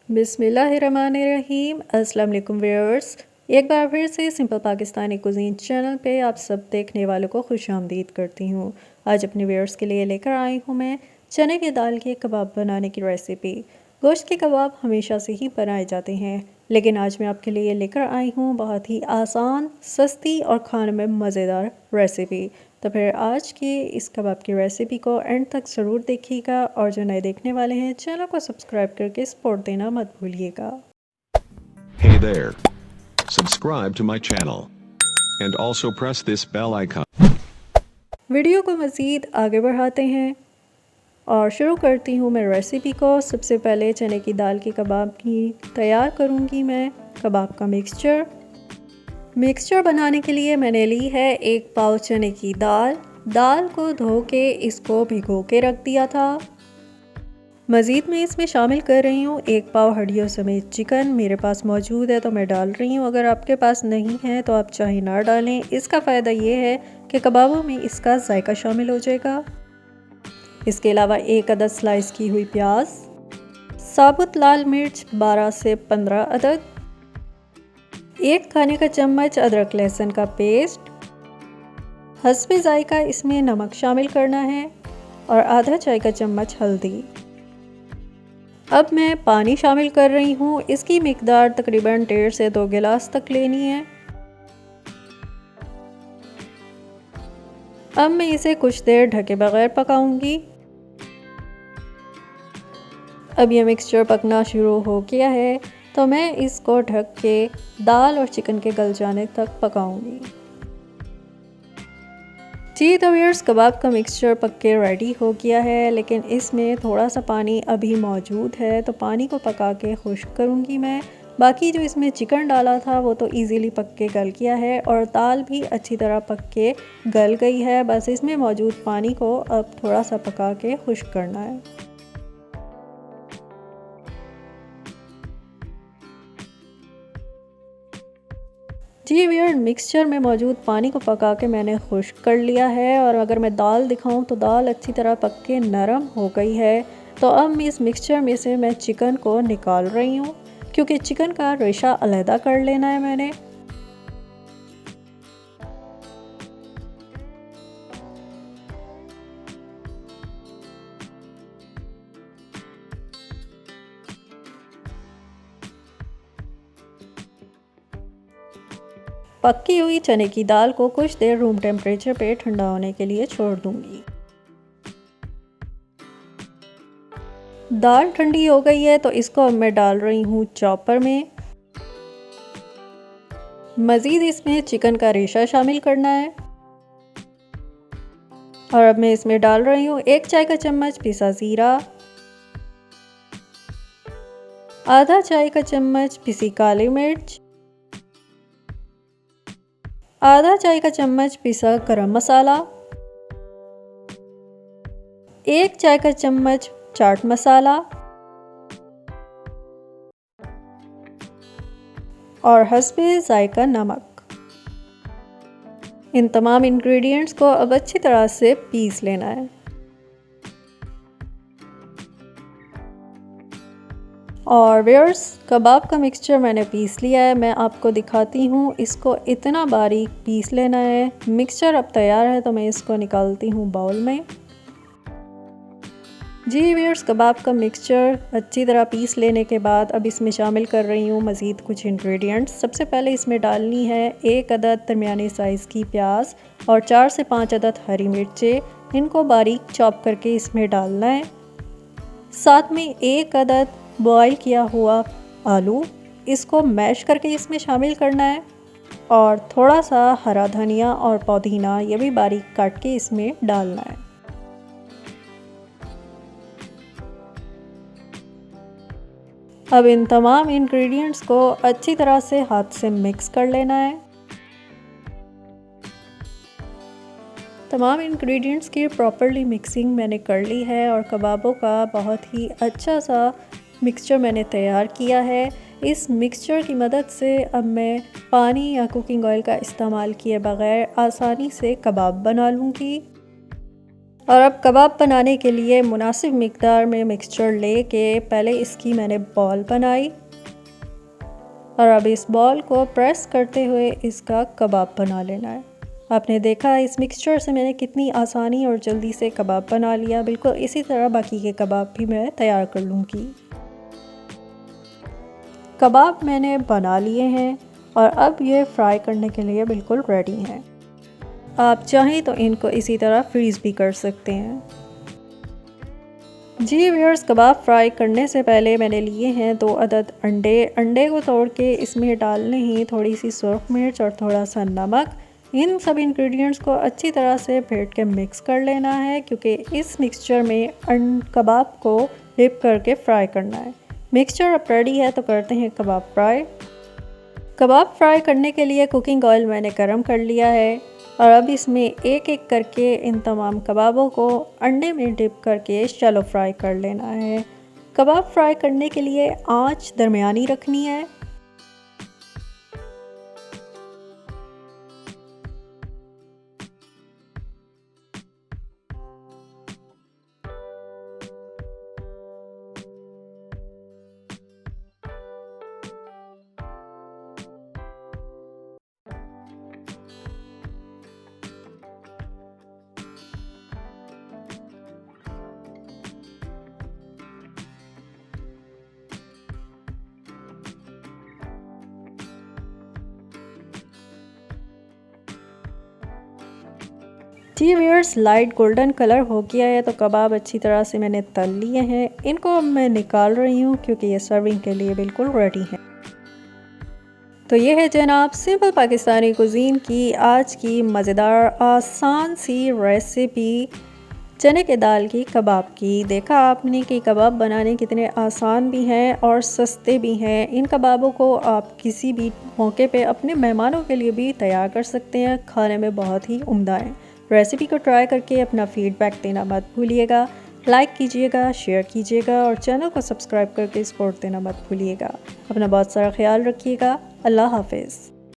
बिस्मिल्लाहिर्रहमानिर्रहीम। अस्सलाम वालेकुम व्यूअर्स, एक बार फिर से सिंपल पाकिस्तानी कुज़ीन चैनल पे आप सब देखने वालों को खुशामदीद करती हूँ। आज अपने व्यूअर्स के लिए लेकर आई हूँ मैं चने की दाल के कबाब बनाने की रेसिपी। गोश्त के कबाब हमेशा से ही बनाए जाते हैं, लेकिन आज मैं आपके लिए लेकर आई हूँ बहुत ही आसान, सस्ती और खाने में मज़ेदार रेसिपी। तो फिर आज की इस कबाब की रेसिपी को एंड तक ज़रूर देखिएगा, और जो नए देखने वाले हैं चैनल को सब्सक्राइब करके सपोर्ट देना मत भूलिएगा। Hey there. Subscribe to my channel. And also press this bell icon. Video को मज़ीद आगे बढ़ाते हैं और शुरू करती हूँ मैं रेसिपी को। सबसे पहले चने की दाल की कबाब की तैयार करूँगी मैं कबाब का मिक्सचर बनाने के लिए मैंने ली है 1 पाव चने की दाल को धो के इसको भिगो के रख दिया था। मज़ीद मैं इसमें शामिल कर रही हूँ 1 पाव हड्डियों समेत चिकन। मेरे पास मौजूद है तो मैं डाल रही हूँ, अगर आपके पास नहीं है तो आप चाहे ना डालें। इसका फ़ायदा ये है कि कबाबों में इसका जायका शामिल हो जाएगा। इसके अलावा 1 अदद स्लाइस की हुई प्याज, साबुत लाल मिर्च 12 से 15 अदद, 1 खाने का चम्मच अदरक लहसुन का पेस्ट, हस्बे जायका इसमें नमक शामिल करना है और आधा चाय का चम्मच हल्दी। अब मैं पानी शामिल कर रही हूँ। इसकी मिकदार तकरीबन 1.5 से 2 गिलास तक लेनी है। अब मैं इसे कुछ देर ढके बगैर पकाऊंगी। अब ये मिक्सचर पकना शुरू हो गया है तो मैं इसको ढक के दाल और चिकन के गल जाने तक पकाऊंगी। जी तो व्यूअर्स, कबाब का मिक्सचर पक के रेडी हो गया है, लेकिन इसमें थोड़ा सा पानी अभी मौजूद है तो पानी को पका के खुश्क करूँगी मैं। बाकी जो इसमें चिकन डाला था वो तो इजीली पक के गल गया है और दाल भी अच्छी तरह पक के गल गई है। बस इसमें मौजूद पानी को अब थोड़ा सा पका के खुश्क करना है। जी व्यूअर्स, मिक्सचर में मौजूद पानी को पका के मैंने खुश्क कर लिया है, और अगर मैं दाल दिखाऊं तो दाल अच्छी तरह पक के नरम हो गई है। तो अब इस मिक्सचर में से मैं चिकन को निकाल रही हूं, क्योंकि चिकन का रेशा अलहदा कर लेना है मैंने। पकी हुई चने की दाल को कुछ देर रूम टेम्परेचर पे ठंडा होने के लिए छोड़ दूंगी। दाल ठंडी हो गई है तो इसको अब मैं डाल रही हूँ चॉपर में। मज़ीद इसमें चिकन का रेशा शामिल करना है, और अब मैं इसमें डाल रही हूँ 1 चाय का चम्मच पिसा ज़ीरा, आधा चाय का चम्मच पिसी काली मिर्च, आधा चाय का चम्मच पिसा गरम मसाला, 1 चाय का चम्मच चाट मसाला और हस्बे जायका नमक। इन तमाम इंग्रेडिएंट्स को अब अच्छी तरह से पीस लेना है। और व्यूअर्स, कबाब का मिक्सचर मैंने पीस लिया है, मैं आपको दिखाती हूँ। इसको इतना बारीक पीस लेना है। मिक्सचर अब तैयार है तो मैं इसको निकालती हूँ बाउल में। जी व्यूअर्स, कबाब का मिक्सचर अच्छी तरह पीस लेने के बाद अब इसमें शामिल कर रही हूँ मज़ीद कुछ इंग्रेडिएंट्स। सबसे पहले इसमें डालनी है 1 अदद दरमियानी साइज़ की प्याज और 4 से 5 अदद हरी मिर्चें। इनको बारीक चॉप करके इसमें डालना है। साथ में 1 अदद बॉईल किया हुआ आलू, इसको मैश करके इसमें शामिल करना है, और थोड़ा सा हरा धनिया और पुदीना, ये भी बारीक काट के इसमें डालना है। अब इन तमाम इंग्रेडिएंट्स को अच्छी तरह से हाथ से मिक्स कर लेना है। तमाम इंग्रेडिएंट्स की प्रॉपर्ली मिक्सिंग मैंने कर ली है और कबाबों का बहुत ही अच्छा सा मिक्सचर मैंने तैयार किया है। इस मिक्सचर की मदद से अब मैं पानी या कुकिंग ऑयल का इस्तेमाल किए बगैर आसानी से कबाब बना लूँगी। और अब कबाब बनाने के लिए मुनासिब मिक़दार में मिक्सचर लेके पहले इसकी मैंने बॉल बनाई और अब इस बॉल को प्रेस करते हुए इसका कबाब बना लेना है। आपने देखा इस मिक्सचर से मैंने कितनी आसानी और जल्दी से कबाब बना लिया। बिल्कुल इसी तरह बाकी के कबाब भी मैं तैयार कर लूँगी। कबाब मैंने बना लिए हैं और अब ये फ्राई करने के लिए बिल्कुल रेडी हैं। आप चाहें तो इनको इसी तरह फ्रीज़ भी कर सकते हैं। जी व्यूअर्स, कबाब फ्राई करने से पहले मैंने लिए हैं 2 अदद अंडे को तोड़ के इसमें डालने ही थोड़ी सी सुर्ख मिर्च और थोड़ा सा नमक। इन सब इंग्रेडिएंट्स को अच्छी तरह से फेंट के मिक्स कर लेना है, क्योंकि इस मिक्सचर में कबाब को डिप करके फ्राई करना है। मिक्सचर अब रेडी है तो करते हैं कबाब फ्राई। कबाब फ्राई करने के लिए कुकिंग ऑयल मैंने गर्म कर लिया है और अब इसमें एक एक करके इन तमाम कबाबों को अंडे में डिप करके शैलो फ्राई कर लेना है। कबाब फ्राई करने के लिए आंच दरमियानी रखनी है। जी व्यूअर्स, लाइट गोल्डन कलर हो गया है तो कबाब अच्छी तरह से मैंने तल लिए हैं। इनको मैं निकाल रही हूँ क्योंकि ये सर्विंग के लिए बिल्कुल रेडी हैं। तो ये है जनाब सिंपल पाकिस्तानी कुजीन की आज की मज़ेदार आसान सी रेसिपी चने के दाल की कबाब की। देखा आपने कि कबाब बनाने कितने आसान भी हैं और सस्ते भी हैं। इन कबाबों को आप किसी भी मौके पे अपने मेहमानों के लिए भी तैयार कर सकते हैं। खाने में बहुत ही उम्दा है। रेसिपी को ट्राई करके अपना फीडबैक देना मत भूलिएगा। लाइक कीजिएगा, शेयर कीजिएगा और चैनल को सब्सक्राइब करके सपोर्ट देना मत भूलिएगा। अपना बहुत सारा ख्याल रखिएगा। अल्लाह हाफिज़।